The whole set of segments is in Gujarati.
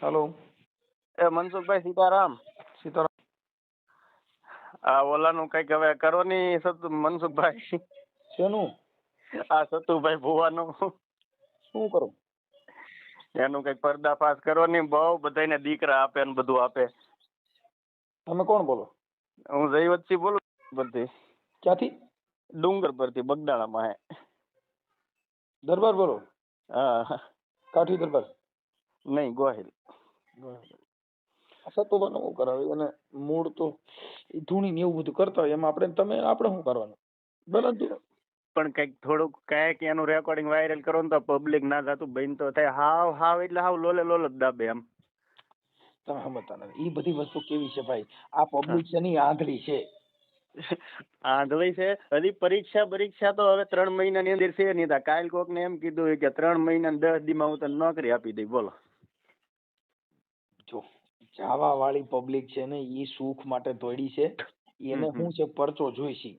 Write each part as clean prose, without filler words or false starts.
હેલો. એ મનસુખભાઈ સીતારામ. સીતારામ. આ ઓલાનું કઈક હવે કરો ની મનસુખભાઈ. શેનું? આ સતુભાઈ ભુવાનું શું કરું? એનું કઈક પર્દાફાશ કરો ની. બહુ બધાને દીકરા આપે ને બધું આપે. તમે કોણ બોલો? હું જયવતસિંહ બોલું પરથી. ક્યાંથી? ડુંગર પરથી બગદાણામાં હે. દરબાર બોલો? હા. કાઠી દરબાર? નહીં, ગોહિલ. સતુભાનું શું કરાવે? અને મૂળ તો એ ધૂણી ને એવું બધું કરતા હોય, એમાં આપણે શું કરવાનું? બરાબર. પણ કઈક થોડુંક કઈક એનું રેકોર્ડિંગ વાયરલ કરો ને તો પબ્લિક ના થતું બંધ તો થાય. હાવ હાવ એટલે હાવ લોલે લોલ જ દાબે એમ. તમે સમજતા નથી. એ બધી વસ્તુ કેવી છે ભાઈ? આ પબ્લિક છે ની આંધળી છે. આંધળી છે. હજી પરીક્ષા તો હવે 3 મહિનાની અંદર છે નહીં. કાલ કોક ને એમ કીધું કે 3 મહિના 10 દી માં હું તને નોકરી આપી દઈ. બોલો. જો જાવા વાળી પબ્લિક છે ને, એ સુખ માટે દોડી છે. એને શું છે, પરચો જોઈશે.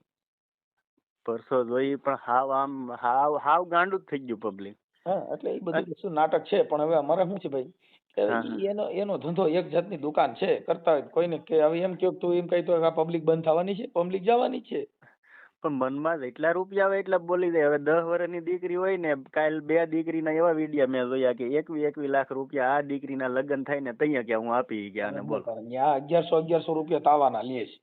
પરસો જોઈ પણ હાવ આમ હાવ હાવ ગાંડું જ થઈ ગયું પબ્લિક. હા, એટલે એ બધી વસ્તુ નાટક છે. પણ હવે અમારે શું છે ભાઈ, એનો ધંધો એક જાતની દુકાન છે. કરતા હોય કોઈને કે હવે એમ કહ્યું તું એમ કહી તો આ પબ્લિક બંધ થવાની છે? પબ્લિક જવાની છે. પણ મનમાં જેટલા રૂપિયા આવે એટલા બોલી દે. હવે 10 વર્ષની દીકરી હોય ને, કાલ 2 દીકરીના એવા વિડીયા મેં જોયા કે 21 લાખ રૂપિયા આ દીકરીના લગ્ન થાય ને તૈયા કે હું આપી ગયા ને. બોલો. ત્યાં 1100 રૂપિયા તાવાના લે છે.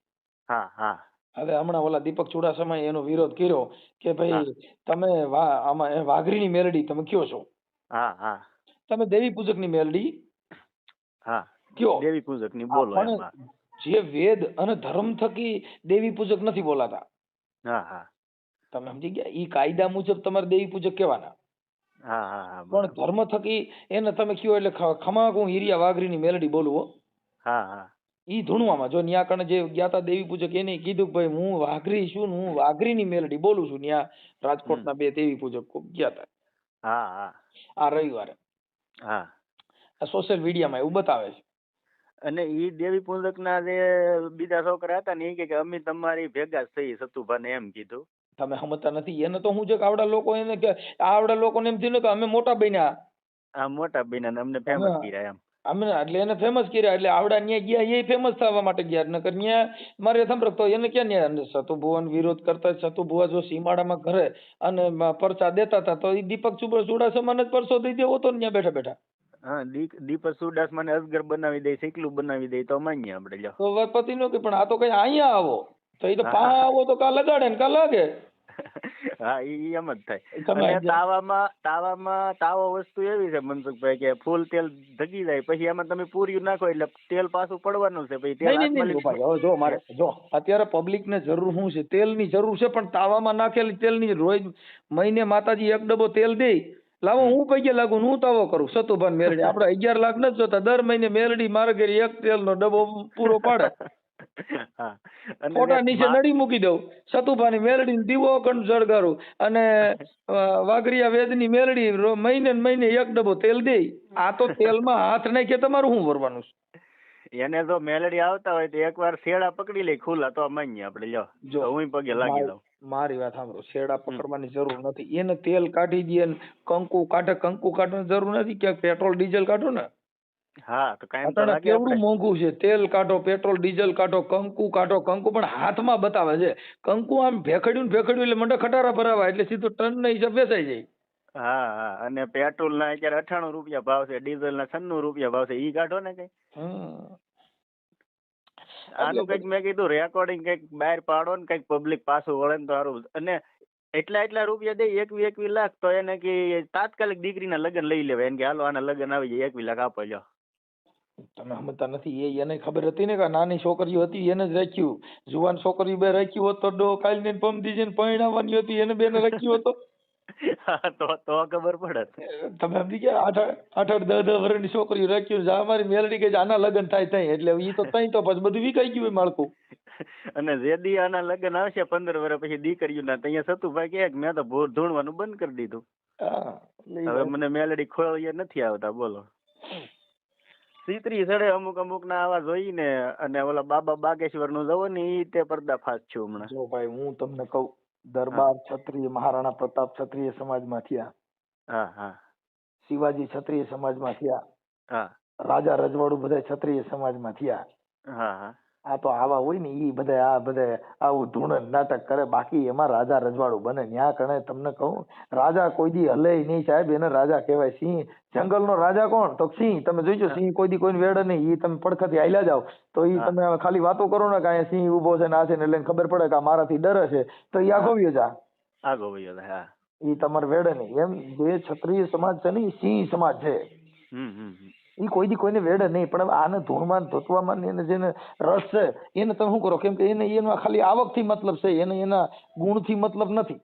હા હા. હવે હમણાં ઓલા દીપક ચુડાસમાએ એનો વિરોધ કર્યો કે ભાઈ તમે આમાં વાઘરીની મેલડી તમે કયો છો? હા હા. તમે દેવી પૂજકની મેલડી હા કયો? દેવી પૂજકની બોલો એમ. જે વેદ અને ધર્મ થકી દેવી પૂજક નથી બોલાતા. હા હા. તમે સમજી ગયા? ઈ કાયદા મુજબ તમારે દેવી પૂજક કહેવાના. હા હા. પણ ધર્મ થકી એને તમે કયો એટલે ખમા હું હિરિયા વાઘરીની મેલડી બોલું હો. હા હા. ઈ ધૂણવામાં જો ન્યા કણે જે જ્ઞાતા દેવી પૂજક એને કીધું કે ભાઈ હું વાઘરી છું ને હું વાઘરીની મેલડી બોલું છું. ન્યા રાજકોટના 2 દેવી પૂજક ગયા હતા. હા હા. આ રવિવારે. હા. આ સોશિયલ મીડિયામાં એવું બતાવે છે. અને ઈ દેવી પૂજક ના જે બીજા છોકરા હતા ને એ કે અમે તમારી ભેગા જ થઈ સતુભાને એમ કીધું. તમે સમજતા નથી. એને તો હું છે કે આવડા લોકો એને કે આવડા લોકોને એમ થયું કે અમે મોટા બન્યા. આ મોટા બન્યા અમને ફેમસ કર્યા એમ. અમે એટલે એને ફેમસ કર્યા એટલે આવડા ન્યા ગયા એ ફેમસ થવા માટે ગયા. નકર ન્યા મારે સાંભળતો એને ક્યાં ન્યા સતુભુવન વિરોધ કરતા સતુભુવા જો સીમાડામાં ઘરે અને પરચા દેતા હતા તો એ દીપક ચુડાસમાને જ પરચો દઈ દેવો તો ન્યા બેઠા બેઠા. હા, દીપક ચુડાસમાને અસગર બનાવી દે, શીકલું બનાવી દે તો માન્ય આપણે લ્યો. તો પતિ નો કે પણ આ તો કઈ અહીંયા આવો તો એ તો પા આવો તો કા લગાડે ને કા લાગે. હા, ઈ એમ જ થાય. અને તાવો વસ્તુ એવી છે મનસુખભાઈ કે ફૂલ તેલ ધગી જાય પછી એમાં તમે પૂર્યું નાખો એટલે તેલ પાછું પડવાનું છે. પછી તેલ જો મારે જો અત્યારે પબ્લિક ને જરૂર શું છે? તેલની જરૂર છે. પણ તાવામાં નાખેલી તેલની રોજ મહિને માતાજી 1 ડબ્બો તેલ દે. લાવો હું પૈયે લાગુ હું તાવો કરું. સતુભાન મેલડી આપણે 11 લાખ નથી જોતા. દર મહિને મેલડી મારે ઘરે 1 તેલનો ડબ્બો પૂરો પાડે. ફોટા નીચે નડી મૂકી દઉં. સતુભાની મેલડી દીવો અખંડ સળગારું અને વાઘરિયા વેદની મેલડી મહિને 1 ડબ્બો તેલ દે. આ તો તેલમાં હાથ નાખીએ તમારું શું ભરવાનું છે? એને જો મેલડી આવતા હોય તો એકવાર શેડા પકડી લે ખુલ્લા તો માન્ય આપણે લ્યો. જો હું પગે લાગી દઉં. મારી વાત સાંભળો. શેડા પકડવાની જરૂર નથી. એને તેલ કાઢી દે ને કંકુ કાઢવાની જરૂર નથી. કે પેટ્રોલ ડીઝલ કાઢો ને. હા, તો કાંઈ તો લાગે. કેવડું મોંઘું છે. તેલ કાઢો, પેટ્રોલ ડીઝલ કાઢો, કંકુ કાઢો. કંકુ પણ હાથમાં બતાવે છે. કંકુ આમ ભેખડ્યું એટલે મંડે ખટારા ભરાવા એટલે સીધું ટન ના હિસાબ વેચાઈ જાય. હા હા. અને પેટ્રોલ ના અત્યારે 98 રૂપિયા ભાવ છે, ડીઝલ ના 96 રૂપિયા ભાવ છે. ઈ કાઢો ને કઈ. આનું કઈક મેં કીધું રેકોર્ડિંગ કઈક બહાર પાડો ને કઈક પબ્લિક પાછું વળે ને તો સારું. અને એટલા રૂપિયા દે 21 લાખ તો એને કે તાત્કાલિક દીકરીના લગ્ન લઈ લેવાય. એને કે હાલો આના લગ્ન આવી જાય 21 લાખ આપો લ્યો. તમે સમજતા નથી. એને ખબર હતી ને કે નાની છોકરીઓ હતી એને જ રાખ્યું. જુવાન છોકરીઓ બે રાખ્યું હોત તો કાલ ને પમદી જઈને પરણાવવાની હતી એને બેને રાખ્યું હતો. તો ખબર પડે. તમે સમજી ગયા? 8-8, 10-10 વર્ષની છોકરીઓ રાખ્યું. અમારી મેલડી કે આના લગ્ન થાય એટલે ઈ તો તઈ તો પછી બધું વિકાઈ ગયું હોય માળખું. અને જે દી આના લગ્ન આવશે 15 વર્ષ પછી દીકરીઓ ના ત્યાં સતુભાઈ કે મેં તો ભૂર ધૂણવાનું બંધ કરી દીધું. હવે મને મેલડી ખોળીએ નથી આવતા. બોલો. સીતરી સડે અમુક ના આવા જોઈને અને ઓલા બાબા બાગેશ્વર નું જવો ને ઈ તે પર્દાફાશ છું હમણાં. જો ભાઈ હું તમને કહું, દરબાર ક્ષત્રિય મહારાણા પ્રતાપ ક્ષત્રિય સમાજમાં થયા. હા હા. શિવાજી ક્ષત્રિય સમાજમાં થયા. હા. રાજા રજવાડું બધા ક્ષત્રિય સમાજમાં થયા. હા હા આ તો આવા હોય ને ઈ બધા આવું ધૂણ નાટક કરે, બાકી એમાં રાજા રજવાડું બને. ન્યા કણે તમને કહું, રાજા કોઈ દી હલે નહીં સાહેબ, એને રાજા કહેવાય. સિંહ જંગલનો રાજા કોણ? તો સિંહ. તમે જોઈજો સિંહ કોઈ દી કોઈને વેડે નહીં. ઈ તમે પડખેથી હાલ્યા જાવ તો ઈ તમે ખાલી વાતો કરો ને કે અહીંયા સિંહ ઉભો છે ને આ છે ને, એટલે ખબર પડે કે આ મારાથી ડરે છે, તો ઈ આગો વયો જા. આગો વયો જા. હા, ઈ તમારે વેડે નહીં. એમ જે ક્ષત્રિય સમાજ છે ને ઈ સિંહ સમાજ છે. ઈ કોઈ દી કોઈને વેડે નહીં. પણ આને ધૂળમાં ધોતવામાં ને એને જેને રસ છે એને તમે શું કરો? કેમ કે એને એનો ખાલી આવકથી મતલબ છે, એને એના ગુણથી મતલબ નથી.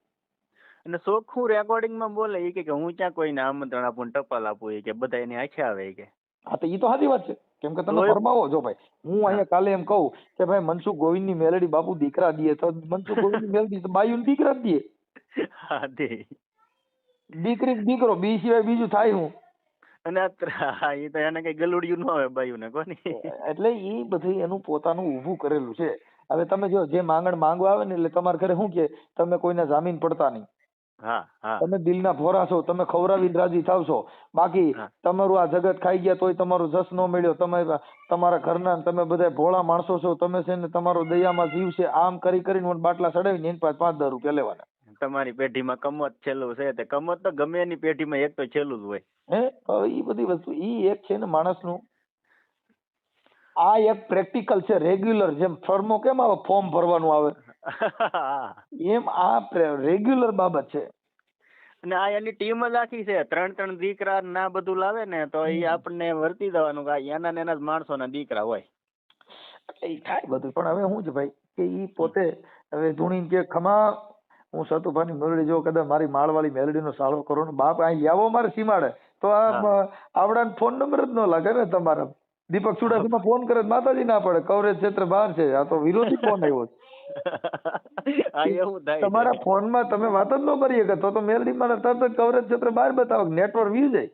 અને ચોખ્ખું રેકોર્ડિંગમાં બોલે ઈ કે હું ક્યાં કોઈને આમંત્રણ આપું, ટપાલ આપું, એ કે બધા એની આંખે આવે કે. હા, તો ઈ તો સાચી વાત છે. કેમ કે તમે ફરમાવો. જો ભાઈ હું અહીંયા કાલે એમ કહું કે ભાઈ મનસુખ ગોવિંદની મેલડી બાપુ દીકરા દે, તો મનસુખ ગોવિંદની મેલડી તો બાયુને દીકરા જ દે. હા, દે. દીકરી દીકરો બી સિવાય બીજું થાય હું. અને એ તો એને કઈ ગલુડિયું ન આવે બાયું ને કોની. એટલે ઈ બધું એનું પોતાનું ઊભું કરેલું છે. હવે તમે જો જે માંગણ માંગવા આવે ને એટલે તમારા ઘરે શું કે તમે કોઈને જામીન પડતા નહીં. હા હા, તમે દિલના ફોરા છો, તમે ખવડાવીને રાજી થાવશો. બાકી તમારું આ જગત ખાઈ ગયા તોય તમારો જસ ન મળ્યો. તમે તમારા ઘરના તમે બધા ભોળા માણસો છો, તમે છે ને તમારો દયામાં જીવ છે, આમ કરી કરીને બાટલા ચડાવીને એની પાસે 5-10 રૂપિયા લેવાના. તમારી પેઢીમાં કમત છેલ્લું છે, તે કમત તો ગમે એની પેઢીમાં એક તો છેલ્લું જ હોય. ઈ બધી વસ્તુ ઈ એક છે ને માણસનું. આ એક પ્રેક્ટિકલ છે, રેગ્યુલર. જેમ ફોર્મો કેમ આવે, ફોર્મ ભરવાનું આવે, એમ આ રેગ્યુલર બાબત છે. અને આ એની ટીમ જ આખી છે. 3 દીકરા ના બધું લાવે ને તો એ આપણને વર્તી દેવાનું કે એના ને એના જ માણસો ના દીકરા હોય. એ થાય બધું. પણ હવે શું છે ભાઈ કે ઈ પોતે હવે ધૂણી કે ખમા હું સતુભાની મેલડી જો કદાચ મારી માળવાળી મેલડીનો સાળો કરો ને બાપ અહીં આવો મારે સીમાડે તો આવડાને ફોન નંબર જ ન લાગે ને તમારા. દીપક ચુડાસમા ફોન કરે માતાજી ના પડે, કવરેજ ક્ષેત્ર બહાર છે, આ તો વિરોધી ફોન આવ્યો. તમારા ફોનમાં તમે વાત જ ન કરી શકો તો મેલડી માં તરત જ કવરેજ ક્ષેત્ર બહાર બતાવો, નેટવર્ક વ્યુ જાય.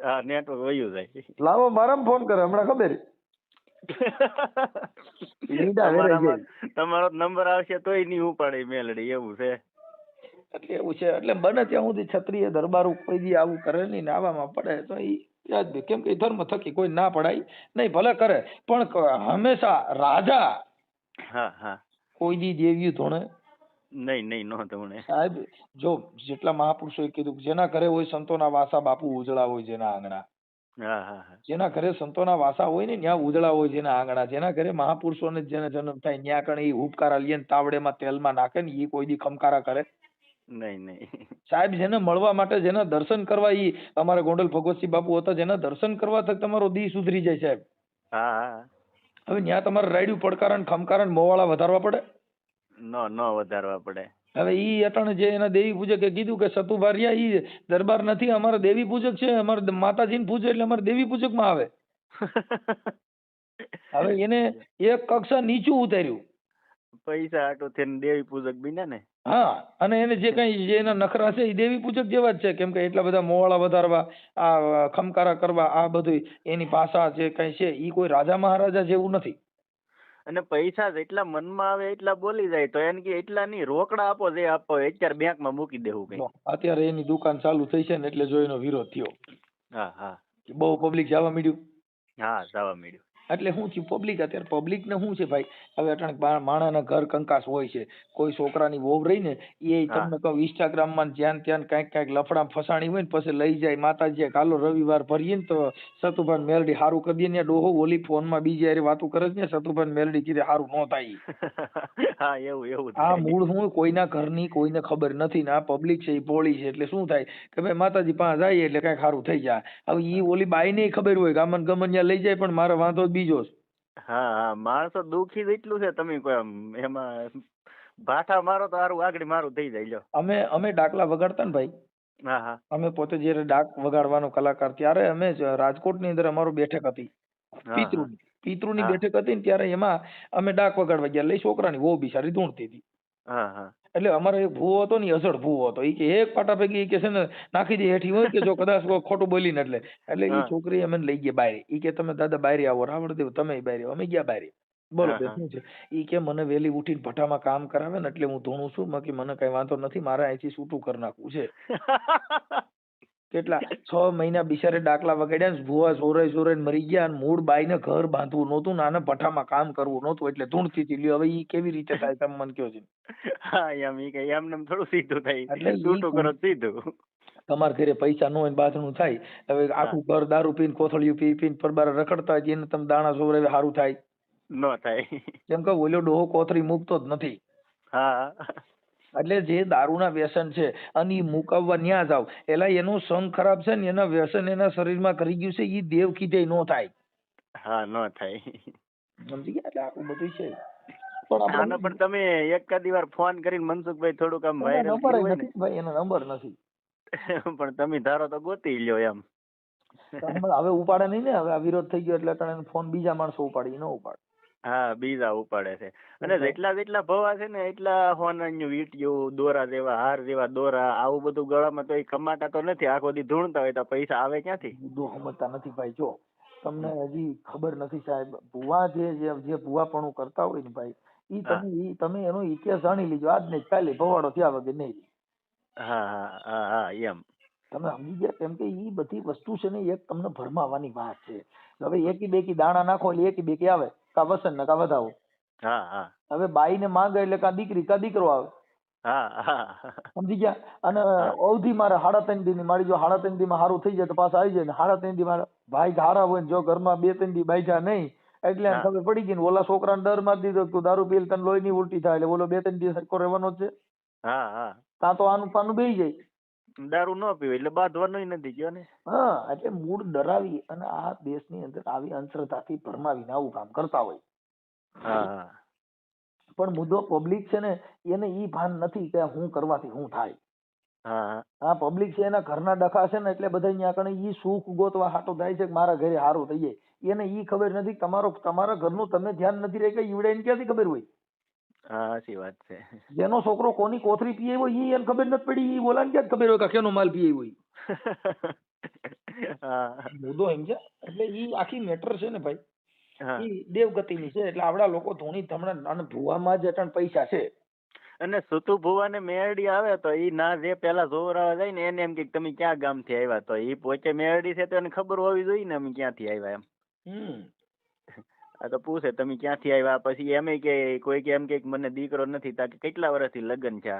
હા, નેટવર્ક વયું જાય. લાવો મારામાં ફોન કરે હમણાં ખબર. તમારો નંબર આવશે તોય નહીં ઉપાડે મેલડી, એવું છે. એટલે એવું છે. એટલે બને ત્યાં સુધી ક્ષત્રિય દરબાર કોઈ દી આવું કરે નહીં ને આવામાં પડે તો ઈ યાદ દે. કેમ કે ધર્મ થકી કોઈ ના પડાય નહીં, ભલે કરે પણ હંમેશા રાજા કોઈ દી દેવ્યું ધોણે નહીં નો ધોણે. સાહેબ જો જેટલા મહાપુરુષોએ કીધું જેના ઘરે હોય સંતોના વાસા બાપુ ઉજળા હોય જેના આંગણા. જેના ઘરે સંતોના વાસા હોય ને ત્યાં ઉજળા હોય જેના આંગણા. જેના ઘરે મહાપુરુષોને જેને જન્મ થાય ત્યાં કણે ઈ ઉપકારા લઈને તાવડેમાં તેલમાં નાખે ને ઈ કોઈ દી ખમકારા કરે નહીં. સાહેબ જેને મળવા માટે જેના દર્શન કરવા, ઈ અમારા ગોંડલ ભગવતસિંહ બાપુ હતા, જેના દર્શન કરવા તક તમારો દી સુધરી જાય સાહેબ. હવે ત્યાં તમારે રાયડું પડકારણ ખમકારણ મોવાળા વધારવા પડે? ન વધારવા પડે. હવે ઈ અટાણે જે એના દેવી પૂજકે કીધું કે સતુભારિયા ઈ દરબાર નથી, અમારા દેવી પૂજક છે, અમારે માતાજીને પૂજે એટલે અમારે દેવી પૂજક માં આવે. હવે એને એક કક્ષા નીચું ઉતાર્યું. પૈસા આટો થઈને દેવી પૂજક બન્યા ને. હા, અને એને જે કઈ જે એના નખરા છે એ દેવી પૂજક જેવા જ છે. કેમ કે એટલા બધા મોવાળા વધારવા, આ ખમકારા કરવા, આ બધું એની ભાષા જે કઈ છે ઈ કોઈ રાજા મહારાજા જેવું નથી. અને પૈસા જેટલા મનમાં આવે એટલા બોલી જાય તો એને કે એટલા નહીં, રોકડા આપો જે આપો અત્યારે બેંકમાં મૂકી દેવું કઈ. અત્યારે એની દુકાન ચાલુ થઈ છે ને એટલે જો એનો વિરોધ થયો. હા, બહુ પબ્લિક જવા માંડ્યું. હા, જવા માંડ્યું. એટલે શું થયું પબ્લિક અત્યારે પબ્લિક ને શું છે ભાઈ, હવે અટાણે માણાના ઘર કંકાસ હોય છે. કોઈ છોકરાની વહુ રહી ને એ તમને કહું ઇન્સ્ટાગ્રામ માં જ્યાં ત્યાં કઈક લફડા ફસાણી હોય ને પછી લઈ જાય માતાજી કાલો રવિવાર ભરીએ ને તો સતુભાઈ મેલડી હારું કરી દે ને ડોહો ઓલી ફોન માં બીજી હારે વાતો કરે છે ને સતુભાઈ મેલડી કીધે હારું ન થાય. હા, એવું આ મૂળ હું કોઈના ઘરની કોઈને ખબર નથી ને આ પબ્લિક છે એ ભોળી છે એટલે શું થાય કે ભાઈ માતાજી પાસે જાય એટલે કઈક સારું થઈ જાય. હવે ઈ ઓલી બાઈ ને ખબર હોય ગામન ગમન લઈ જાય પણ મારો વાંધો બીજો. હા, માણસો દુખી એટલું છે તમે કોઈ એમાં ભાઠા મારો તો સારું આગળ મારું થઈ જાય. અમે ડાકલા વગાડતા ને ભાઈ. હા, અમે પોતે જયારે ડાક વગાડવાનો કલાકાર ત્યારે અમે રાજકોટ ની અંદર અમારું બેઠક હતી પિતૃની બેઠક હતી ને ત્યારે એમાં અમે ડાક વગાડવા ગયા. લઈ છોકરાની બહુ બિચારી ધૂણતી હતી. એટલે અમારો એક ભૂવો હતો ને અસડ ભૂવો હતો, ઈ કે એક પાટા પૈકી કે છે ને નાખી દે હેઠી હોય કે જો કદાચ ખોટું બોલી ને એટલે ઈ છોકરી અમે લઈ ગયા બારે. ઈ કે તમે દાદા બારે આવો, રાવણ દેવ તમે બારે આવો. અમે ગયા બારે. બોલો શું છે? ઈ કે મને વેલી ઉઠીને ભઠ્ઠામાં કામ કરાવે ને એટલે હું ધૂણું છું, બાકી મને કઈ વાંધો નથી, મારે અહીંથી છૂટું કરી નાખવું છે. કેટલા 6 મહિના બિચારે ડાકલા વગાડ્યા ને ભૂવા સોરાઈ સોરાઈ મરી ગયા અને મૂળ બાઈને ઘર બાંધવું નહોતું ને આને ભઠ્ઠામાં કામ કરવું નહોતું એટલે ધૂણથી થી લ્યો. હવે ઈ કેવી રીતે થાય તમે મને કહો છો? હા એમ ઈ કે એમને થોડું સીધું થાય, એટલે છૂટું કરો સીધું. તમારા ઘરે પૈસા ન હોય બાથણું થાય, હવે આખું ઘર દારૂ પીને કોથળિયું પી પીને પરબાર રખડતા હોય એને તમે દાણા સોવરાવે સારું થાય? ન થાય. કેમ કે ઓલો ડોહો કોથળી મૂકતો જ નથી. હા એટલે જે દારૂના વ્યસન છે અને ઈ મુકાવવા ન્યા જાવ એલા એનું સંગ ખરાબ છે ને એના વ્યસન એના શરીરમાં કરી ગયું છે ઈ દેવ કીધે નો થાય. હા ન થાય. સમજી ગયા? એટલે આખું બધું છે. પણ પણ તમે એકાદી વાર ફોન કરીને મનસુખભાઈ થોડુંક આમ વાયરલ નંબર નથી ભાઈ, એનો નંબર નથી. પણ તમે ધારો તો ગોતી લ્યો એમ. હવે ઉપાડે નહીં ને, હવે આ વિરોધ થઈ ગયો એટલે ફોન બીજા માણસો ઉપાડી ન ઉપાડે. હા બીજા ઉપાડે છે. અને જેટલા ભવા છે ને એટલા હોનાનું વીંટિયું, દોરા જેવા હાર જેવા દોરા, આવું બધું ગળામાં તો એ કમાતા તો નથી, આખો દી ધૂણતા હોય તો પૈસા આવે ક્યાંથી? સમજતા નથી ભાઈ. જો તમને હજી ખબર નથી સાહેબ, ભુવા જે ભુવાપણું કરતા હોય ને ભાઈ, તમે એનો ઇતિહાસ જાણી લીજો. આજ નહીં કાલે ભવાડો થયા વગર નહીં. હા હા હા એમ તમે સમજી ગયા? કેમ કે ઈ બધી વસ્તુ છે ને એક તમને ભરમાવાની વાત છે. હવે એકી બેકી દાણા નાખો એટલે એકી બેકી આવે, કા વસન ને કા વધાવો. હા હા હવે બાઈ ને માંગે એટલે કા દીકરી કા દીકરો આવે. હા હા સમજી ગયા? અને અવધિ મારે 3.5 દી ની મારી જો 3.5 દી માં સારું થઈ જાય તો પાછા આવી જાય ને 3.5 દી માં ભાઈ હારા હોય ને જો ઘરમાં 2-3 દી બાઈજા નહીં એટલે એને ખબર પડી ગઈ ને ઓલા છોકરાને ડર મારી દીધો તું દારૂ પીલ તને લોહી ની ઉલટી થાય એટલે ઓલો 2-3 દી સરખો રહેવાનો જ છે. હા હા ત્યાં તો આનું પાનું બેહી જાય. દારૂ ન પીવે એટલે બાંધવાનું નથી ગયો ને. હા એટલે મૂળ ડરાવી અને આ દેશની અંદર આવી અંધશ્રદ્ધાથી ભરમાવીને આવું કામ કરતા હોય. હા પણ મુદ્દો પબ્લિક છે ને એને ઈ ભાન નથી કે હું કરવાથી શું થાય. હા પબ્લિક છે એના ઘરના ડખા છે ને એટલે બધા અહીંયા કણે ઈ સુખ ગોતવા હાટો થાય છે કે મારા ઘરે સારું થઈ જાય. એને ઈ ખબર નથી તમારા ઘરનું તમે ધ્યાન નથી રહે કે ઈવડે ક્યાંથી ખબર હોય? હા સાચી વાત છે. જેનો છોકરો કોની કોથરી પીએ હોય ઈ એને ખબર નથી પડી, ઈ બોલાને ક્યાં ખબર હોય કે કેનો માલ પીએ હોય. મુદ્દો સમજ્યા? એટલે ઈ આખી મેટર છે ને ભાઈ, ઈ દેવગતિની છે. એટલે આવડા લોકો ધોની ધમણા અને ભુવામાં જ અટણ પૈસા છે. અને સુતુ ભુવાને મેરડી આવે તો ઈ ના જે પેલા જોવરાવા જાય ને એને એમ કે તમે ક્યાં ગામથી આવ્યા, તો ઈ પોતે મેરડી છે તો એને ખબર હોવી જોઈએ ને અમે ક્યાંથી આવ્યા એમ. આ તો પૂછે તમે ક્યાંથી આવ્યા, પછી એમ કે કોઈ કે એમ કે મને દીકરો નથી, તાકે કેટલા વર્ષથી લગ્ન છે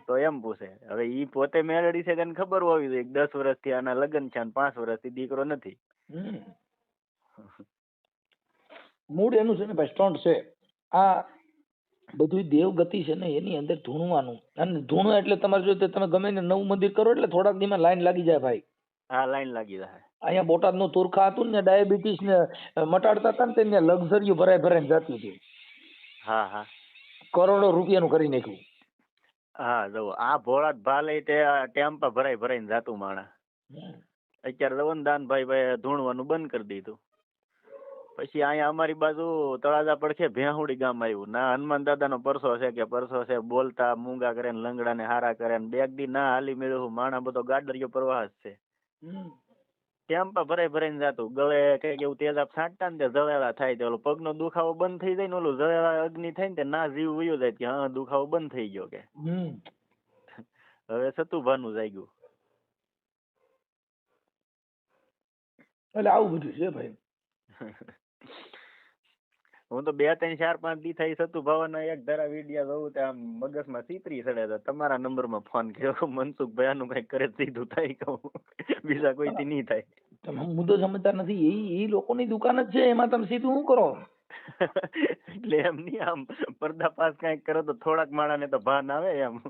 તો એમ પૂછે. હવે ઈ પોતે મેરડી છે તેને ખબર હોવી જોઈએ 10 વર્ષથી આના લગ્ન છે અને 5 વર્ષથી દીકરો નથી. મૂળ એનું છે ને ભાઈ સ્ટન્ટ છે. આ બધું દેવગતિ છે ને એની અંદર ધૂણવાનું, અને ધૂણો એટલે તમારે જો તમે ગમે ને નવું મંદિર કરો એટલે થોડાક દીમાં લાઈન લાગી જાય ભાઈ. હા લાઈન લાગી જાય. અહીંયા બોટાદ નું તુરખા હતું ને ડાયાબિટીસ ને મટાડતા હતા ને તેને લક્ઝરીઓ ભરાઈ જતી હતી. હા હા કરોડો રૂપિયાનું કરી નાખ્યું. હા જો આ ભોળા ભાલે તે ટેમ્પા ભરાઈને જાતું માણા. અત્યારે રવનદાનભાઈ ધૂણવાનું બંધ કરી દીધું. પછી અહીંયા અમારી બાજુ તળાજા પડખે ભેહુડી ગામ આવ્યું. ના હનુમાન દાદાનો પરસો છે બોલતા મૂંગા કરે ને લંગડા ને હારા કરે ને બેગ દી ના હાલી મેળવું માણા બધો ગાડરિયો પ્રવાહ જ છે. ટેમ્પા ભરાઈને જાતું. ગળે કઈક એવું તેજાબ છાંટતા ને તે જળેલા થાય તો ઓલો પગનો દુખાવો બંધ થઈ જાય ને ઓલું જળેલા અગ્નિ થાય ને તે ના જીવ વયો જાય કે હા દુખાવો બંધ થઈ ગયો કે. હવે સતુભાનું જાગ્યું. એટલે આવું બધું છે ભાઈ. હું તો 2, 3, 4, 5 દી થઈ સતુ ભાવના એક ધારા વિડિયા જોઉં તો આમ મગજમાં ચીતરી સડે તો તમારા નંબરમાં ફોન કર્યો. મનસુખભાઈ આનું કઈ કરે સીધું થાય કહું, બીજા કોઈથી નહીં થાય. તમે મુદ્દો સમજતા નથી. એ લોકોની દુકાન જ છે, એમાં તમે સીધું શું કરો? એટલે એમ નહીં, આમ પડદા પાસ કઈક કરો તો થોડાક માણાને તો ભાન આવે એમ.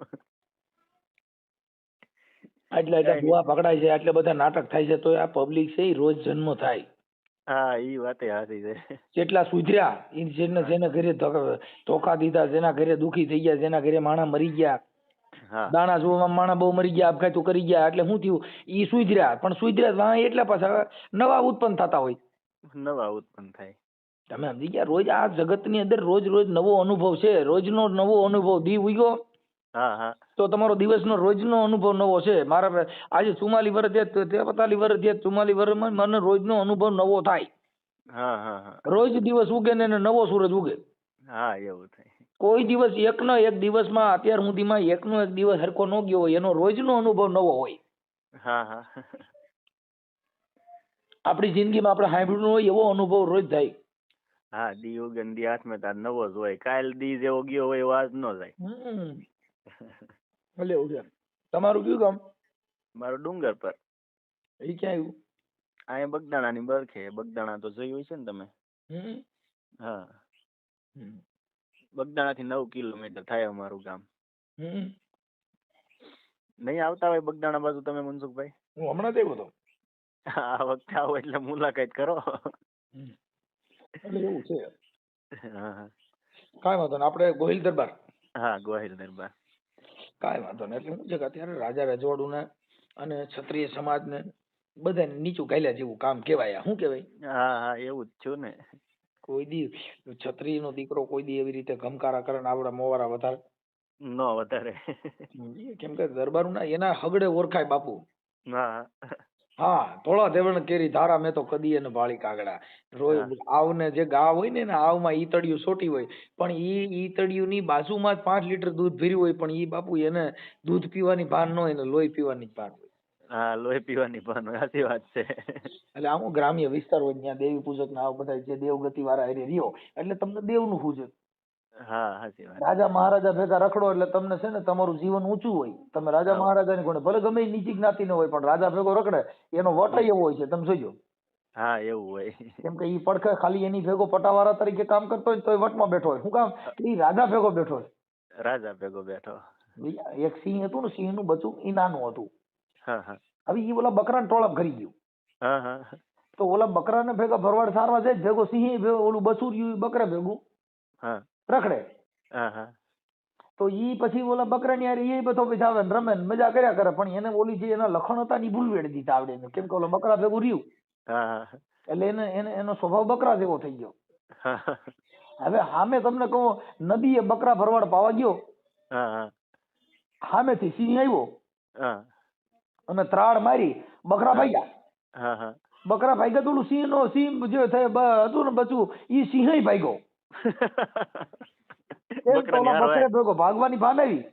એટલે ભુવા પકડાય છે, એટલે બધા નાટક થાય છે, તો આ પબ્લિક છે એ રોજ જન્મ થાય. હા ઈ વાતે સાચી છે. કેટલા સુધર્યા જેના ઘરે ધોકા દીધા, જેના ઘરે દુખી થઈ ગયા, જેના ઘરે માણા મરી ગયા, દાણા જોવામાં માણા બહુ મરી ગયા, આપઘાતો કરી ગયા, એટલે શું થયું? ઈ સુધર્યા. પણ સુધર્યા એટલા પાછા નવા ઉત્પન્ન થતા હોય. નવા ઉત્પન્ન થાય. તમે સમજી ગયા? રોજ આ જગતની અંદર રોજ નવો અનુભવ છે. રોજનો નવો અનુભવ. દી ઉગ્યો તો તમારો દિવસનો રોજનો અનુભવ નવો છે. મારા આજે 44 વર્ષ થયા, 43 વર્ષ થયા, 44 વર્ષમાં મને રોજનો અનુભવ નવો થાય. રોજ દિવસ ઉગે ને નવો સૂરજ ઉગે. હા એવું થાય. કોઈ દિવસ એક દિવસમાં અત્યાર સુધીમાં એકનો એક દિવસ હરખો ન ગયો હોય, એનો રોજનો અનુભવ નવો હોય. હા હા આપણી જિંદગીમાં આપણે સાંભળ્યું હોય એવો અનુભવ રોજ થાય. હા, દી ઉગે ને દી હાથમાં તાર નવો જ હોય. કાલ દી જેવો ગયો હોય એવો આજ નો જાય. ભલે એવું છે. તમારું કયું ગામ? મારું ડુંગર પર. એ ક્યાં આવ્યું? અહીંયા બગદાણા ની બરખે. બગદાણા તો જોયું હશે ને તમે? હા, બગદાણા થી 9 કિલોમીટર થાય અમારું ગામ. નહીં આવતા હોય બગદાણા બાજુ તમે મનસુખભાઈ? હું હમણાં જ આવ્યો હતો. આ વખતે આવો એટલે મુલાકાત કરો. એટલે એવું છે. હા, કાંઈ વાંધો નહીં, આપણે ગોહિલ દરબાર. હા, ગોહિલ દરબાર. કાંઈ વાંધો નહીં. એટલે શું છે કે અત્યારે રાજા રજવાડું ને અને ક્ષત્રિય સમાજ ને બધાને નીચું ગાલ્યા જેવું કામ કહેવાય. શું કહેવાય? હા હા, એવું જ છું ને. કોઈ દી ક્ષત્રિય નો દીકરો કોઈ દી એવી રીતે ગમકારા કરે ને આવડા મોવારા વધારે નો વધારે. કેમ કે દરબારું ના એના હગડે ઓળખાય બાપુ. હા હા, થોડા દેવણ કેરી ધારા મેં તો કદી એને ભાળી કાગડા. રોય આવને જે ગાવ હોય ને આવમાં ઈતળિયું સોટી હોય, પણ ઈતળિયું ની બાજુમાં જ 5 લીટર દૂધ ભર્યું હોય, પણ ઈ બાપુ એને દૂધ પીવાની ભાન ન હોય ને લોહી પીવાની જ ભાન હોય. હા, લોહી પીવાની ભાન હોય. સાચી વાત છે. એટલે આમ ગ્રામ્ય વિસ્તાર હોય ત્યાં દેવી પૂજક ના બધા જે દેવગતિ વાળા હારે રહ્યો એટલે તમને દેવનું પૂજક. હા, સાચી વાત. રાજા મહારાજા ભેગા રખડો એટલે તમને છે ને તમારું જીવન ઊંચું હોય. તમે રાજા મહારાજા ની કોને ભલે ગમે નીચી જ્ઞાતિ ન હોય, પણ રાજા ભેગો રખડે એનો વટ એવો હોય છે, તમે જોજો. હા, એવું હોય. કેમ કે ઈ પડખે ખાલી એની ભેગો પટાવાળા તરીકે કામ કરતો હોય તો વટમાં બેઠો હોય. શું કામ? ઈ રાજા ભેગો બેઠો હોય. રાજા ભેગો બેઠો. એક સિંહ હતું ને, સિંહ નું બચ્ચું ઈ નાનું હતું. હા હા. હવે ઈ ઓલા બકરાને ટોળાપ કરી ગયું. હા હા. તો ઓલા બકરાને ભેગા ભરવાડ સારવા જાય ભેગો સિંહ ઓલું બચ્ચું રહ્યું બકરા ભેગું રખડે. હા હા. તો ઈ પછી ઓલા બકરાની હારે એ બધો પછી આવે ને રમે ને મજા કર્યા કરે, પણ એને ઓલી જે એના લખણ હતા ની ભૂલ વેડી દીધા આવડે. કેમ કે ઓલા બકરા ભેગું રહ્યું એટલે એને એનો સ્વભાવ બકરા જેવો થઈ ગયો. હવે સામે તમને કહું, નદીએ બકરા ભરવાડ પાવા ગયો, સામેથી સિંહ આવ્યો અને ત્રાડ મારી બકરા ભાગ્યા. બકરા ભાગ્યા તો ઓલું સિંહ જે હતું ને બચ્ચું ઈ સિંહ ભાગ્યો. બકરે ભેગો ભાગવાની ભાન આવી.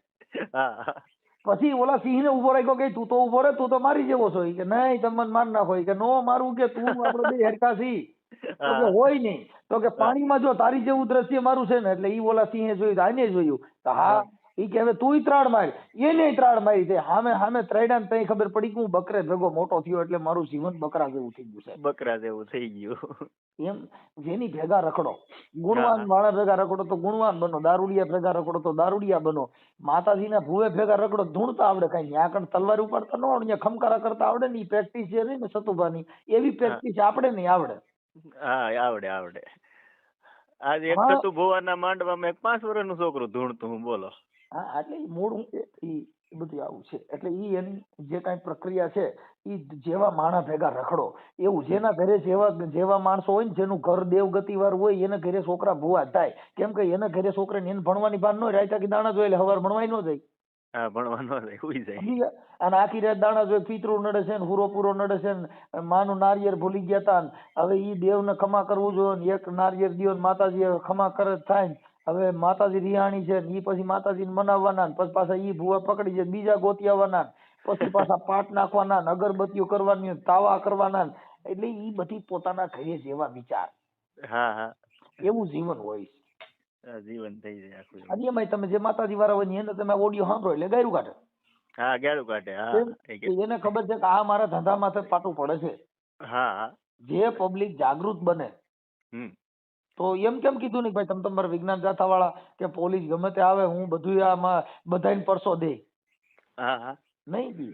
પછી ઓલા સિંહ ને ઉભો રાખ્યો કે તું તો ઉભો રે, તું તો મારી જેવો છો. કે નહીં, તમે માર નાખો. કે નો મારું, કે તું આપડે બે હેરકા છી. તો કે હોય નહીં. તો કે પાણીમાં જો તારી જેવું દ્રશ્ય મારું છે ને, એટલે ઈ ઓલા સિંહે જોયું, આને જોયું. હા, ઈ કે હવે તું ત્રાડ માર. એને ત્રાડ મારી છે. હામે ત્રાડ્યા ને તઈ ખબર પડી કે હું બકરે ભેગો મોટો થયો એટલે મારું જીવન બકરા જેવું થઈ ગયું છે. બકરા જેવું થઈ ગયું. એમ જેની ભેગા રખડો, ગુણવાન વાળા ભેગા રખડો તો ગુણવાન બનો, દારૂડિયા ભેગા રખડો તો દારૂડિયા બનો. માતાજીના ભૂવે ભેગા રખડો ધૂણતા આવડે. કઈ ન્યા કણ તલવાર ઉપાડતા ન આવડે, ખમકારા કરતા આવડે ને. પ્રેક્ટિસ જે રહી ને સતુભાની, એવી પ્રેક્ટિસ આપણે નહીં આવડે. હા, આવડે આવડે. આજે એક સતુ ભુવાના માંડવામાં એક 5 વર્ષનું છોકરું ધૂણતું, હું બોલો. હા, એટલે મૂળ ઈ બધું આવું છે. એટલે ઈ એની જે કઈ પ્રક્રિયા છે, ઈ જેવા માણા ભેગા રખડો એવું. જેના ઘરે જેવા માણસો હોય ને, જેનું ઘર દેવગતિ વાર હોય, એના ઘરે છોકરા ભુવા થાય. કેમ કે એના ઘરે છોકરાને એને ભણવાની ભાન ન હોય. રાયતા કે દાણા જોઈ એટલે હવાર ભણવાય ન જાય. હા, ભણવા ન જાય, હુઈ જાય. અને આખી રાત દાણા જોઈ, પિતરું નડે છે ને, હુરો પૂરો નડે છે ને, માનું નારિયેર ભૂલી ગયા તા. હવે ઈ દેવને ખમા કરવું જોઈએ. એક નારિયેર દિયો માતાજી ખમા કરે થાય. હવે માતાજી રિહાણી છે, ઈ પછી માતાજીને મનાવવાના, પછી પાછા ઈ ભૂવા પકડી જાય, બીજા ગોતી આવવાના, પછી પાછા પાટ નાખવાના, અગરબત્તીઓ કરવાની, તાવા કરવાના. એટલે ઈ બધી પોતાના ઘરે જેવા વિચાર. હા હા, એવું જીવન હોય. જીવન થઈ જાય આખું. અને એમાંય તમે જે માતાજી વાળા હોય એને તમે ઓડિયો સાંભળો એટલે ગાયરું કાઢે. હા, ગાયરું કાઢે. હા, એને ખબર છે કે આ મારા ધંધા માથે પાટું પડે છે. હા, જે પબ્લિક જાગૃત બને તો એમ કેમ કીધું ને ભાઈ તમે તમારા વિજ્ઞાન જાથા વાળા કે પોલીસ ગમે તે આવે, હું બધું આમાં બધાને પરસો દે. હા હા, નહીં.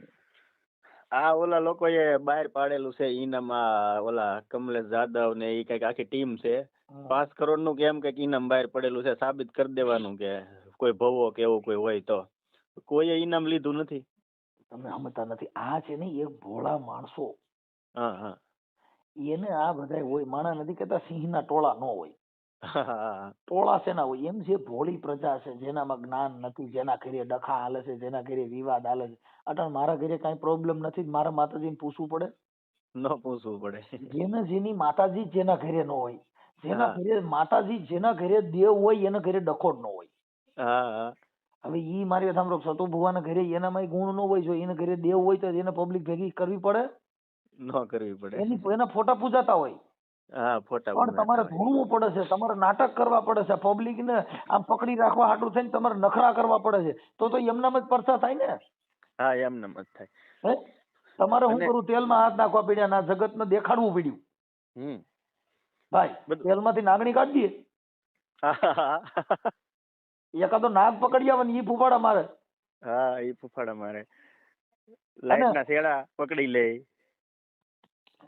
આ ઓલા લોકોએ બહાર પાડેલું છે ઈનામમાં, ઓલા કમલેશ જાદવ ને એ કઈક આખી ટીમ છે. 5 કરોડ નું કેમ કઈક ઈનામ બહાર પડેલું છે. સાબિત કરી દેવાનું કે કોઈ ભવો કે એવું કોઈ હોય તો. કોઈએ ઈનામ લીધું નથી. તમે સમજતા નથી. આ છે ને એક ભોળા માણસો. હા હા, એને આ બધા હોય. માણા નથી કેતા સિંહના ટોળા ન હોય. ટોળા શેના હોય? એમ છે ભોળી પ્રજા છે, જેનામાં જ્ઞાન નથી, જેના ઘરે ડખા હાલે છે, જેના ઘરે વિવાદ હાલે છે. અટાણ મારા ઘરે કઈ પ્રોબ્લેમ નથી, મારા માતાજીને પૂછવું પડે? ન પૂછવું પડે. જેની માતાજી જેના ઘરે ન હોય, જેના ઘરે માતાજી, જેના ઘરે દેવ હોય, એના ઘરે ડખો જ ન હોય. હવે ઈ મારી વાત સાંભળો, સતુ ભુવાના ઘરે એનામાં ગુણ ન હોય, જો એને ઘરે દેવ હોય તો એને પબ્લિક ભેગી કરવી પડે? ન કરવી પડે. એના ફોટા પૂજાતા હોય. હા, ફોટા પણ તમારે ધૂણવું પડે છે, તમારે નાટક કરવા પડે છે, પબ્લિક ને આમ પકડી રાખવા હાટું થઈને તમારે નખરા કરવા પડે છે, તો એમનામ જ પરચા થાય ને. હા, એમનામ જ થાય. હે તમારે શું કરવું? તેલમાં હાથ નાખવા પડ્યા, ના જગત ને દેખાડવું પડ્યું. ભાઈ તેલમાંથી નાગણી કાઢી દઈએ, એકાદો નાગ પકડી આવે ને ઈ ફૂફાડા મારે. હા, ઈ ફૂફાડા મારે, લાઈટ ના શેડા પકડી લે.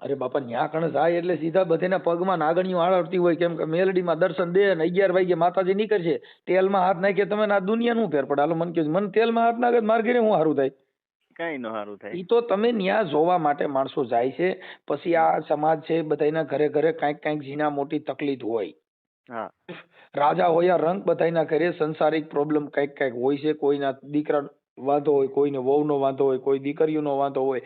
અરે બાપા, ન્યા કણ જાય એટલે સીધા બધેના પગમાં નાગણીઓ આળવતી હોય, કેમ કે મેલડીમાં દર્શન દે ને 11 વાગે માતાજી નીકળશે. તેલમાં હાથ નાખે તમે આ દુનિયા નું ફેર પડે? હાલો મને કહ્યું, મને તેલમાં હાથ નાખે માર ઘરે હું સારું થાય? કઈ નો સારું થાય. ઈ તો તમે ન્યા જોવા માટે માણસો જાય છે. પછી આ સમાજ છે, બધાના ઘરે ઘરે કઈક ઝીણા મોટી તકલીફ હોય. હા, રાજા હોય રંગ, બધાના ઘરે સંસારિક પ્રોબ્લેમ કઈક હોય છે. કોઈના દીકરા વાંધો હોય, કોઈને વહુનો વાંધો હોય, કોઈ દીકરીઓનો વાંધો હોય,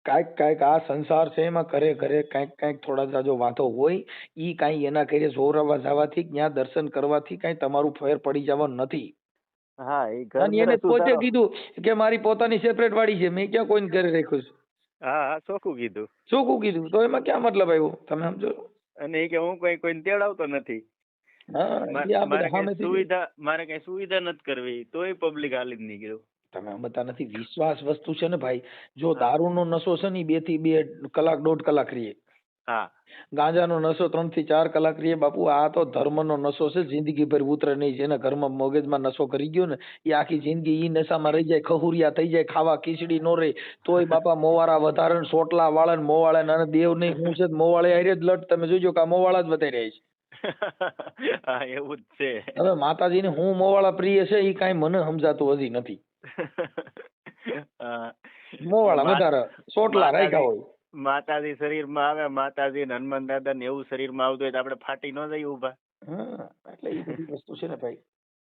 કઈક આ સંસાર છે એમાં ઘરે ઘરે કઈક થોડા જાજો વાંધો હોય. ઈ કઈ એના ઘરે જોરાવા જવાથી, ત્યાં દર્શન કરવાથી કઈ તમારું ફેર પડી જવાનું નથી. હા, એને પોતે કીધું કે મારી પોતાની સેપરેટ વાડી છે, મેં ક્યાં કોઈને ઘરે રાખ્યું છે. હા, ચોખ્ખું કીધું. ચોખ્ખું કીધું, તો એમાં ક્યાં મતલબ આવ્યો? તમે સમજો. અને કે હું કોઈને તેડાવતો નથી. મારે કઈ સુવિધા નથી કરવી, તોય પબ્લિક હાલી જ નહીં ગયું. તમે સમજતા નથી. વિશ્વાસ વસ્તુ છે ને ભાઈ. જો દારૂનો નશો છે ને 2 થી 2 કલાક 1.5 કલાક રહીએ. હા, ગાંજાનો નશો 3 થી 4 કલાક રહીએ બાપુ. આ તો ધર્મનો નશો છે, જિંદગી ભર ઉતરે નહીં. જેને ઘરમાં મગજમાં નશો કરી ગયો ને એ આખી જિંદગી ઈ નશામાં રહી જાય, ખહુરિયા થઈ જાય, ખાવા ખીચડી નો રહે તોય બાપા મોવારા વધારે, સોટલા વાળે ને મોવાળે ને દેવ નહીં હું છે મોવાળે આરે જ લટ. તમે જોજો કે આ મોવાળા જ વધારે રહ્યા છે. હા, એવું જ છે. હવે માતાજીને હું મોવાળા પ્રિય છે એ કઈ મને સમજાતું હજી નથી. મોવાળા વધારે સોટલા રાખ્યા હોય. માતાજી શરીરમાં આવે, માતાજી ને હનુમાન દાદા ને એવું શરીરમાં આવતું હોય તો આપણે ફાટી ન જઈએ ઉભા. એટલે એ બધી વસ્તુ છે ને ભાઈ.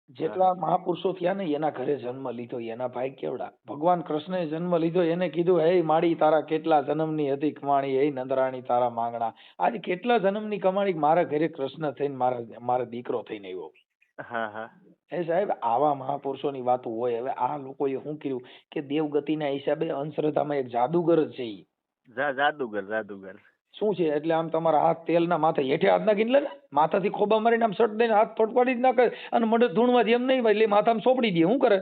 જેટલા મહાપુરુષો થયા ને એના ઘરે જન્મ લીધો, એના ભાઈ કેવડા. ભગવાન કૃષ્ણએ જન્મ લીધો, એને કીધું હે માડી તારા કેટલા જન્મની હતી કમાણી, હે નંદરાણી તારા માંગણા. આજે કેટલા જન્મની કમાણી મારા ઘરે કૃષ્ણ થઈને મારા દીકરો થઈને આવ્યો. હા, હા. એ સાહેબ આવા મહાપુરુષોની વાતો હોય. હવે આ લોકોએ શું કર્યું કે દેવગતિના હિસાબે અંધશ્રદ્ધામાં એક જાદુગર જ છે. જાદુગર શું છે? એટલે આમ તમારા હાથ તેલના માથે હેઠે હાથ નાખીને લે ને, માથાથી ખોબા મારીને આમ સટ દઈને હાથ ફટફડી જ નાખે અને મને ધૂણવાથી એમ નહીં એટલે માથામાં સોપડી દે. શું કરે?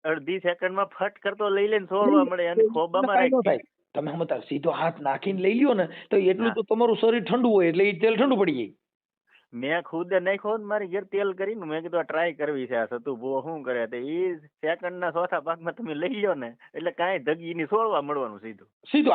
અડધી સેકન્ડમાં ફટ કરતો લઈ લે ને છોડવા મળે અને ખોબામાં રાખે. તમે સમજતા? સીધો હાથ નાખીને લઈ લ્યો ને તો એટલું તો તમારું શરીર ઠંડુ હોય એટલે એ તેલ ઠંડુ પડી જાય. મેં ખુદ નાખ્યો ને મારી ઘેર તેલ કરીને, મેં કીધું ટ્રાય કરવી છે. આ સતુ ભુવો શું કરે તો એ સેકન્ડના ચોથા ભાગમાં તમે લઈ લો ને એટલે કાંઈ ધગી ની છોડવા મળવાનું સીધું.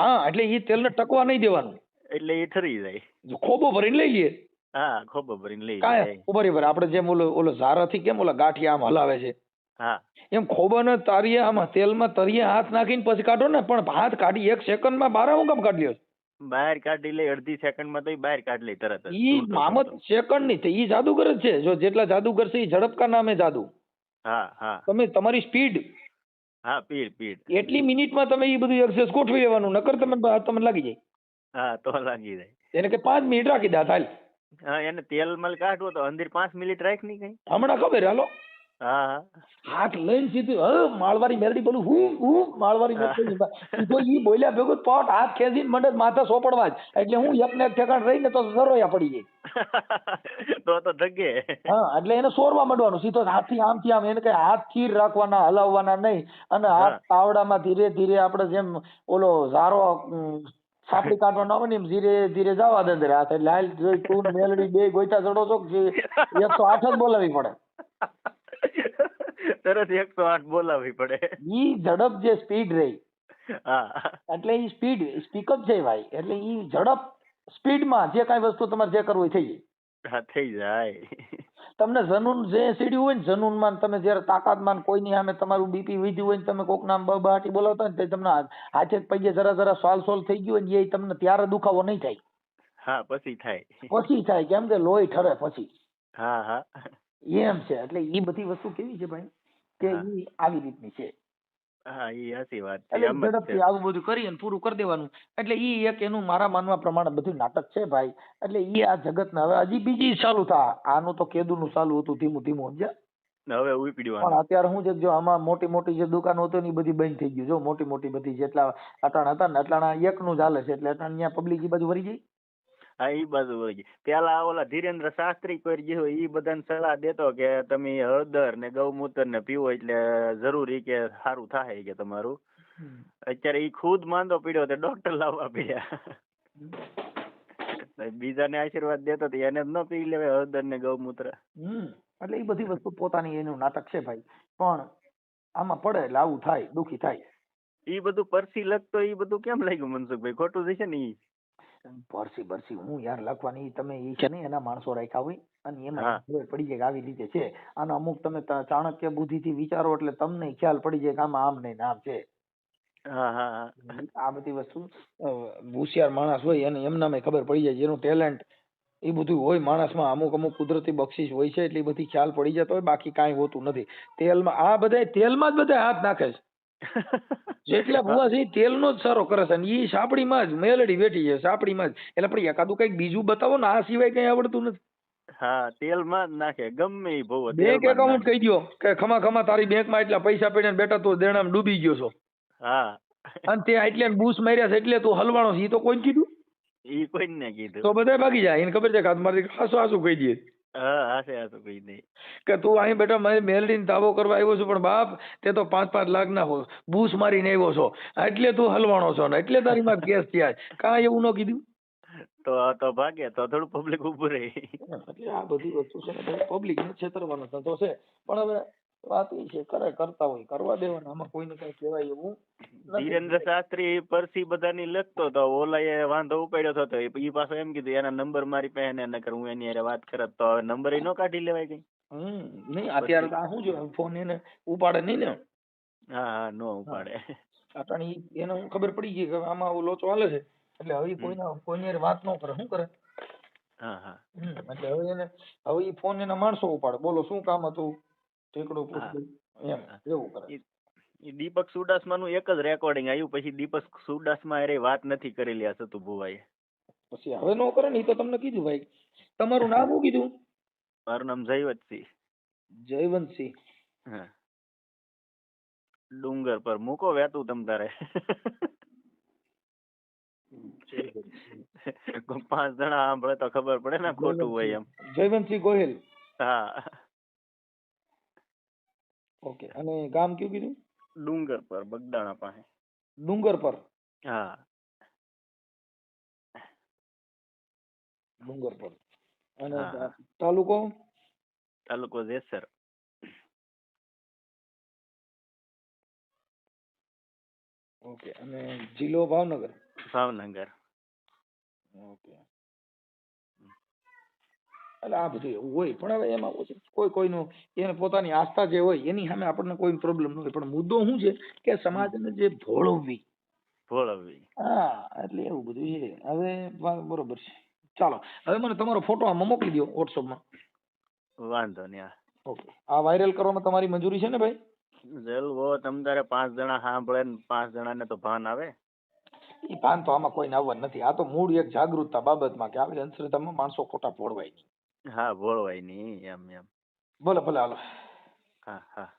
હા, એટલે એ તેલને ટકવા નહીં દેવાનું, એટલે એ ઠરી જાય. ખોબો ભરીને લઈ લઈએ. હા, ખોબો ભરીને લઈ જાય. બરાબર. આપણે જેમ ઓલો ઝારાથી કેમ ઓલા ગાંઠિયા આમ હલાવે છે, હા, એમ ખોબાને તારીએ આમાં તેલમાં તરીએ હાથ નાખીને પછી કાઢો ને. પણ હાથ કાઢી 1 સેકન્ડમાં બહાર હું કામ કાઢી લ્યો? બહાર કાઢી લે અડધી સેકન્ડમાં તો બહાર કાઢી લે તરત. ઈ મામત સેકન્ડ ની ઈ જાદુગર જ છે. જો જેટલા જાદુગર છે એ ઝડપ કા નામે જાદુ. હા, હા. તમે તમારી સ્પીડ, હા, સ્પીડ એટલી મિનિટમાં તમે એ બધું એક્સેસ ગોઠવી લેવાનું, નકર તમને લાગી જાય. હા, તો લાગી જાય. એને કે 5 મિનિટ રાખી દે હાલ. હા, એને તેલ મલ કાઢવો તો અંદર 5 મિનિટ રાખ ની કઈ. હમણાં ખબર હાલો. હા, હાથ લઈને સીધું માળવારી મેલડી બોલું હું માળવારી સીધો ઈ બોલ્યા ભેગું પટ હાથ ખેંચીને મંડે માથા સોપડવા જ. એટલે હું એકને એક ઠેકાણ રહીને તો સરોયા પડી જાય. તો ધગે. હા, એટલે એને સોરવા માંડવાનું સીધો હાથથી આમથી આમ. એને કઈ હાથ સ્થિર રાખવાના, હલાવવાના નહીં. અને હાથ તાવડામાં ધીરે ધીરે આપણે જેમ ઓલો ઝારો સાપડી કાઢવાનો આવે ને એમ ધીરે ધીરે જવા દે અંદર હાથ. એટલે હાલ જોઈ તું મેલડી બે ગોઈતા ચડો છો 108 જ બોલાવી પડે. તરત 108 બોલાવી પડે. ઈ ઝડપ જે સ્પીડ રહી. હા, એટલે ઈ સ્પીડ સ્પીકઅપ છે ભાઈ. એટલે ઈ ઝડપ સ્પીડમાં જે કાંઈ વસ્તુ તમારે જે કરવું થઈ જાય. હા, થઈ જાય. તમને જનૂન જે સીડ્યું હોય ને, જનૂનમાં તમે જયારે તાકાતમાં કોઈની સામે તમારું બીપી વધ્યું હોય ને, તમે કોક નામ બબાટી બોલાવતા ને તમને હાથે પગે જરા સોલ થઈ ગયું હોય ને, એ તમને ત્યારે દુખાવો નહીં થાય. હા, પછી થાય. કેમ કે લોહી ઠરે પછી. હા, હા, એમ છે. એટલે એ બધી વસ્તુ કેવી છે ભાઈ કે ઈ આવી રીતની છે. હા, એ સાચી વાત છે. એટલે ઝડપથી આવું બધું કરી અને પૂરું કરી દેવાનું. એટલે ઈ એક એનું મારા માનવા પ્રમાણે બધું નાટક છે ભાઈ. એટલે ઈ આ જગતના હવે હજી બીજી ચાલુ થા. આનું તો કેદુનું ચાલુ હતું ધીમું સમજ્યા. ને હવે ઉપડ્યું પણ અત્યારે શું છે જો આમાં મોટી મોટી જે દુકાનો હતી ને એ બધી બંધ થઈ ગયું. જો મોટી મોટી બધી જેટલા અટાણા હતા ને અટાણા એકનું ચાલે છે એટલે અટાણા ત્યાં પબ્લિક એ બાજુ વળી ગઈ. હા ઈ બાજુ વળી ગઈ. પેલા ઓલા ધીરેન્દ્ર શાસ્ત્રી કોઈ જે હોય ઈ બધાને સલાહ દેતો કે તમે હળદર ને ગૌમૂત્ર ને પીવો એટલે જરૂરી કે સારું થાય કે તમારું. અત્યારે ઈ ખુદ માંદો પડ્યો તો ડોક્ટર લાવવા પડ્યા. બીજાને આશીર્વાદ દેતો તો એને ન પી લેવાય હળદર ને ગૌમૂત્ર. એટલે એ બધી વસ્તુ પોતાની એનું નાટક છે ભાઈ, પણ આમાં પડે એટલે આવું થાય, દુખી થાય. ઈ બધું પરસી લખતો ઈ બધું કેમ લાગ્યું મનસુખભાઈ? ખોટું છે ને ઈ? પરસી હું યાર લખવાની તમે ઈ છે ને એના માણસો રાખ્યા હોય અને એમાં ખબર પડી જાય કે આવી રીતે છે. આનો અમુક તમે ચાણક્ય બુદ્ધિ થી વિચારો એટલે તમને ખ્યાલ પડી જાય કે આમાં આમ નહીં આમ છે. આ બધી વસ્તુ હોશિયાર માણસ હોય અને એમનામાં ખબર પડી જાય, જેનું ટેલેન્ટ એ બધું હોય માણસમાં, અમુક કુદરતી બક્ષિસ હોય છે એટલે એ બધી ખ્યાલ પડી જતો હોય, બાકી કાંઈ હોતું નથી. તેલમાં આ બધા તેલમાં જ બધા હાથ નાખે છે. જેટલા ભૂવા છે તેલનો જ સારો કરે છે અને ઈ સાપડીમાં જ મેલડી બેઠી છે, સાપડીમાં જ. એટલે પણ એકાદું કઈક બીજું બતાવો ને, આ સિવાય કઈ આવડતું નથી. હા, તેલમાં જ નાખે ગમે ઈ ભૂવો. બેંક એકાઉન્ટ કહી દો કે ખમા તારી બેંકમાં એટલા પૈસા પડ્યા બેટા તું દેણામાં ડૂબી ગયો છો. હા, અને તે એટલે બૂસ માર્યા છે એટલે તું હલવાણો છે, ઈ તો કોઈ કીધું? ઈ કોઈ ને કીધું તો બધા ભાગી જાય. એને ખબર છે કે મારી હાસુ કહી દે. હા, હાસે કહી દે કે તું અહીં બેટા મારી મેલડીને તાવો કરવા આવ્યો છું, પણ બાપ તે તો 5-5 લાખ ના બૂસ મારીને આવ્યો છો એટલે તું હલવાણો છો ને એટલે તારી માં કેસ થયા. કાંઈ એવું ન કીધું તો ભાગે તો થોડું પબ્લિક ઉભું રહે. એટલે આ બધી વસ્તુ છે ને પબ્લિક ને છેતરવાનો ધંધો છે. પણ હવે વાત એ છે કરતા હોય કરવા દેવાના, આમાં કોઈને કઈ કહેવાય એવું. ધીરેન્દ્ર શાસ્ત્રી પરસી બધાની લખતો તો ઓલાએ વાંધો ઉપાડ્યો હતો. ઈ પાછો એમ કીધું એના નંબર મારી પાસે ને નકર હું એની હારે વાત કરત તો નંબર ઈ નો કાઢી લેવાય કઈ. નહીં અત્યારે તો આ શું છે ફોન એને ઉપાડે નહીં ને. હા, નો ઉપાડે. અટાણી એને હું ખબર પડી ગઈ કે આમાં લોચો હાલે છે એટલે હવે કોઈની વાત ન કરે. શું કરે? એટલે હવે ઈ ફોન એના માણસો ઉપાડે. બોલો શું કામ હતું? ઠેકડો પૂછ્યું એમ એવું કરે. દીપક સુડાસમા નું એક જ રેકોર્ડિંગ આવ્યું, પછી દીપક સુડાસમા અરે વાત નથી કરેલી આ સતુ ભુવાએ. પછી હવે નો કરે ને, ઈ તો તમને કીધું ભાઈ. તમારું નામ શું કીધું? મારું નામ જયવંતસિંહ. જયવંતસિંહ. હા, ડુંગર પર મૂકો વેતું તમ તારે. 5 જણા સાંભળે તો ખબર પડે ને ખોટું હોય એમ. જયવંતસિંહ ગોહિલ. હા. ઓકે. અને ગામ કયું કીધું? ડુંગર પર, બગદાણા પાસે. ડુંગર પર? હા, ડુંગર પર. અને તાલુકો? તાલુકો જેસર. ઓકે. અને જિલ્લો ભાવનગર? ભાવનગર. ઓકે. એટલે આ બધું એવું હોય, પણ હવે એમાં કોઈનું એને પોતાની આસ્થા જે હોય એની સામે આપણને કોઈ પ્રોબ્લેમ ન હોય, પણ મુદ્દો શું છે કે સમાજને જે ભોળવવી. હા, એટલે એવું બધું છે. હવે બરોબર છે. ચાલો, હવે મને તમારો ફોટો આમાં મોકલી દો વોટ્સઅપમાં. વાંધો નહીં. ઓકે. આ વાયરલ કરવામાં તમારી મંજૂરી છે ને ભાઈ? જલવો તમ તારે 5 જણા સાંભળે ને 5 જણાને તો ભાન આવે. એ ભાન તો આમાં કોઈને આવવા નથી. આ તો મૂળ એક જાગૃતતા બાબતમાં કે આવી અંધશ્રદ્ધામાં માણસો ખોટા ભોળવાય નહીં. હા, ભોળવાય નહીં એમ. ભલે હાલો. હા.